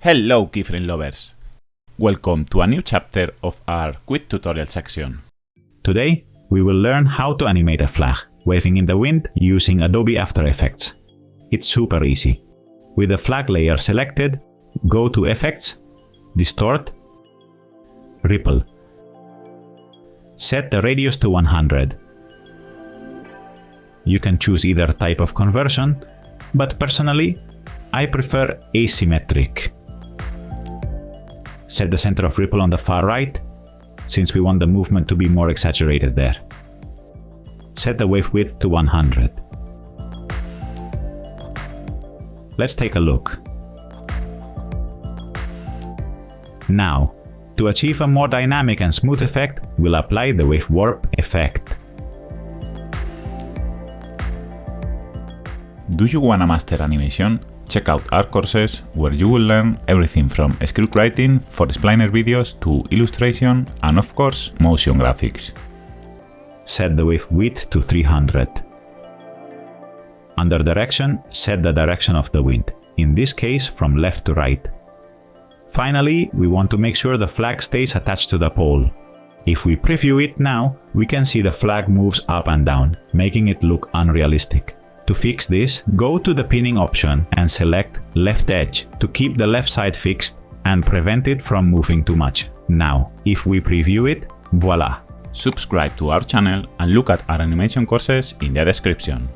Hello keyframe lovers! Welcome to a new chapter of our quick tutorial section. Today, we will learn how to animate a flag waving in the wind using Adobe After Effects. It's super easy. With the flag layer selected, go to Effects, Distort, Ripple. Set the radius to 100. You can choose either type of conversion, but personally, I prefer asymmetric. Set the center of ripple on the far right, since we want the movement to be more exaggerated there. Set the wave width to 100. Let's take a look. Now, to achieve a more dynamic and smooth effect, we'll apply the wave warp effect. Do you want to master animation? Check out our courses where you will learn everything from script writing for explainer videos to illustration and of course motion graphics. Set the wave width to 300. Under direction, set the direction of the wind, in this case from left to right. Finally, we want to make sure the flag stays attached to the pole. If we preview it now, we can see the flag moves up and down, making it look unrealistic. To fix this, go to the pinning option and select left edge to keep the left side fixed and prevent it from moving too much. Now, if we preview it, voila! Subscribe to our channel and look at our animation courses in the description.